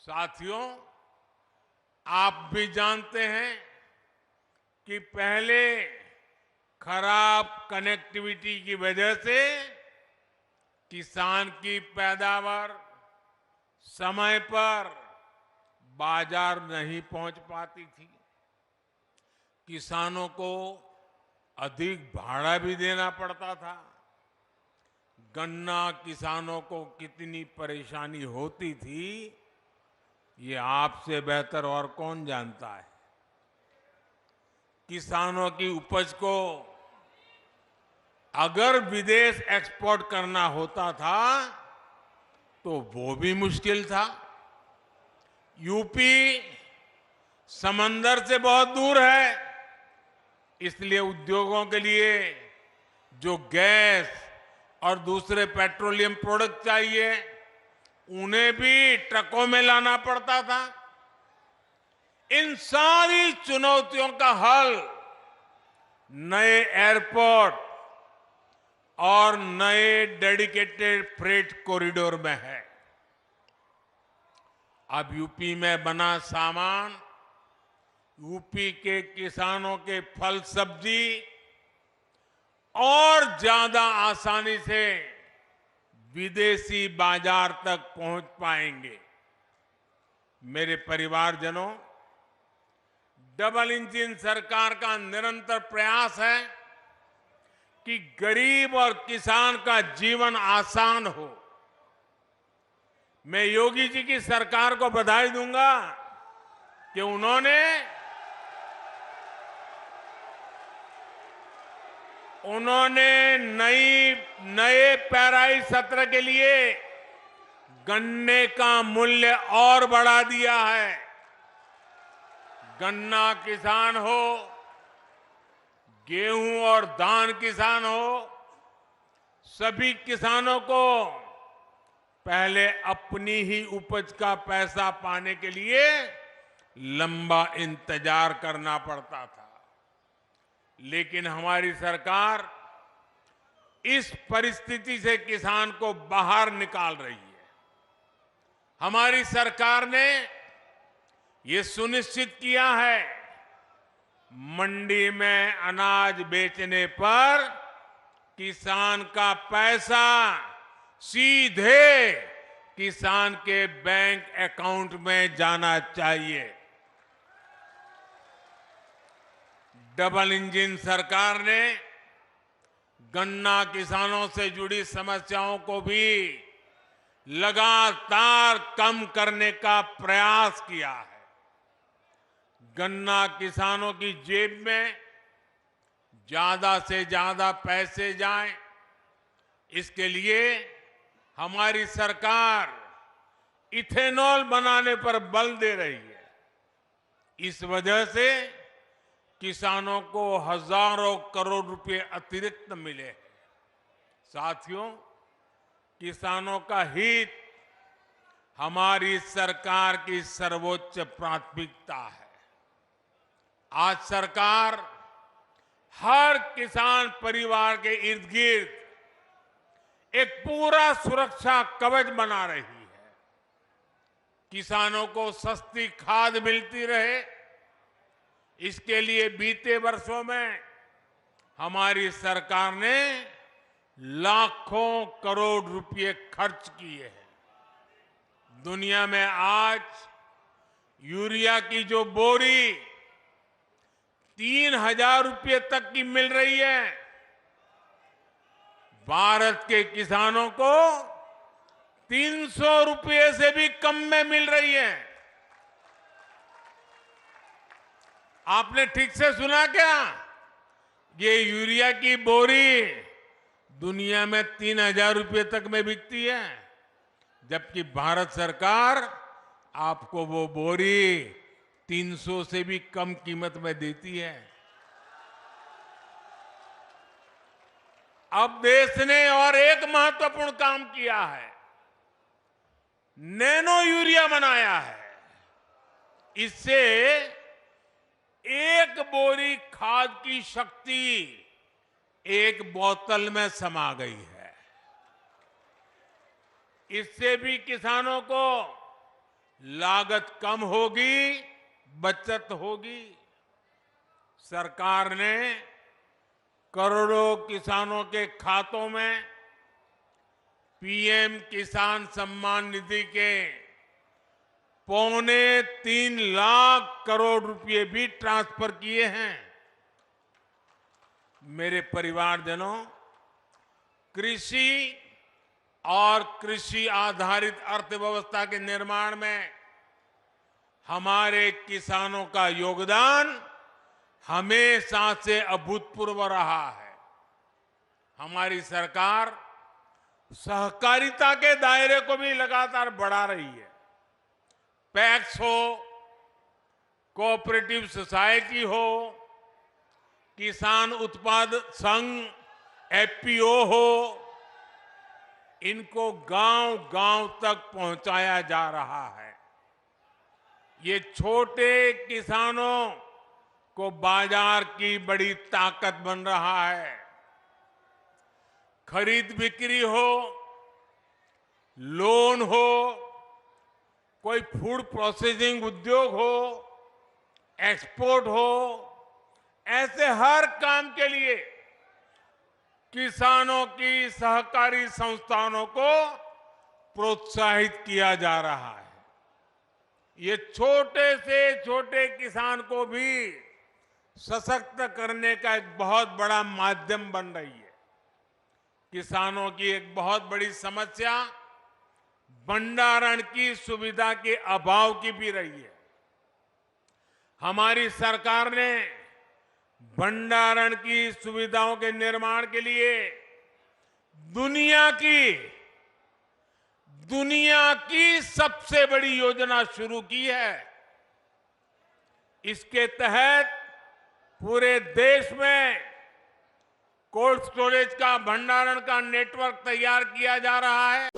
साथियों, आप भी जानते हैं कि पहले खराब कनेक्टिविटी की वजह से किसान की पैदावार समय पर बाजार नहीं पहुंच पाती थी। किसानों को अधिक भाड़ा भी देना पड़ता था। गन्ना किसानों को कितनी परेशानी होती थी, ये आपसे बेहतर और कौन जानता है। किसानों की उपज को अगर विदेश एक्सपोर्ट करना होता था तो वो भी मुश्किल था। यूपी समंदर से बहुत दूर है, इसलिए उद्योगों के लिए जो गैस और दूसरे पेट्रोलियम प्रोडक्ट चाहिए उन्हें भी ट्रकों में लाना पड़ता था। इन सारी चुनौतियों का हल नए एयरपोर्ट और नए डेडिकेटेड फ्रेट कॉरिडोर में है। अब यूपी में बना सामान यूपी के किसानों के फल सब्जी और ज्यादा आसानी से विदेशी बाजार तक पहुंच पाएंगे। मेरे परिवारजनों, डबल इंजन सरकार का निरंतर प्रयास है कि गरीब और किसान का जीवन आसान हो। मैं योगी जी की सरकार को बधाई दूंगा कि उन्होंने नए पेराई सत्र के लिए गन्ने का मूल्य और बढ़ा दिया है। गन्ना किसान हो, गेहूं और धान किसान हो, सभी किसानों को पहले अपनी ही उपज का पैसा पाने के लिए लंबा इंतजार करना पड़ता था। लेकिन हमारी सरकार इस परिस्थिति से किसान को बाहर निकाल रही है। हमारी सरकार ने ये सुनिश्चित किया है, मंडी में अनाज बेचने पर किसान का पैसा सीधे किसान के बैंक अकाउंट में जाना चाहिए। डबल इंजन सरकार ने गन्ना किसानों से जुड़ी समस्याओं को भी लगातार कम करने का प्रयास किया है। गन्ना किसानों की जेब में ज्यादा से ज्यादा पैसे जाएं, इसके लिए हमारी सरकार इथेनॉल बनाने पर बल दे रही है। इस वजह से किसानों को हजारों करोड़ रुपए अतिरिक्त मिले हैं। साथियों, किसानों का हित हमारी सरकार की सर्वोच्च प्राथमिकता है। आज सरकार हर किसान परिवार के इर्द गिर्द एक पूरा सुरक्षा कवच बना रही है। किसानों को सस्ती खाद मिलती रहे, इसके लिए बीते वर्षों में हमारी सरकार ने लाखों करोड़ रुपए खर्च किए हैं। दुनिया में आज यूरिया की जो बोरी 3,000 रुपए तक की मिल रही है, भारत के किसानों को 300 रुपए से भी कम में मिल रही है। आपने ठीक से सुना क्या? ये यूरिया की बोरी दुनिया में 3,000 रुपए तक में बिकती है, जबकि भारत सरकार आपको वो बोरी 300 से भी कम कीमत में देती है। अब देश ने और एक महत्वपूर्ण काम किया है, नैनो यूरिया बनाया है। इससे एक बोरी खाद की शक्ति एक बोतल में समा गई है। इससे भी किसानों को लागत कम होगी, बचत होगी। सरकार ने करोड़ों किसानों के खातों में पीएम किसान सम्मान निधि के 3.25 लाख करोड़ रुपए भी ट्रांसफर किए हैं। मेरे परिवारजनों, कृषि और कृषि आधारित अर्थव्यवस्था के निर्माण में हमारे किसानों का योगदान हमेशा से अभूतपूर्व रहा है। हमारी सरकार सहकारिता के दायरे को भी लगातार बढ़ा रही है। पैक्स हो, कोऑपरेटिव सोसाइटी हो, किसान उत्पाद संघ, एफपीओ हो, इनको गांव-गांव तक पहुंचाया जा रहा है। ये छोटे किसानों को बाजार की बड़ी ताकत बन रहा है। खरीद बिक्री हो, लोन हो, कोई फूड प्रोसेसिंग उद्योग हो, एक्सपोर्ट हो, ऐसे हर काम के लिए किसानों की सहकारी संस्थानों को प्रोत्साहित किया जा रहा है। ये छोटे से छोटे किसान को भी सशक्त करने का एक बहुत बड़ा माध्यम बन रही है। किसानों की एक बहुत बड़ी समस्या भंडारण की सुविधा के अभाव की भी रही है। हमारी सरकार ने भंडारण की सुविधाओं के निर्माण के लिए दुनिया की सबसे बड़ी योजना शुरू की है। इसके तहत पूरे देश में कोल्ड स्टोरेज का भंडारण का नेटवर्क तैयार किया जा रहा है।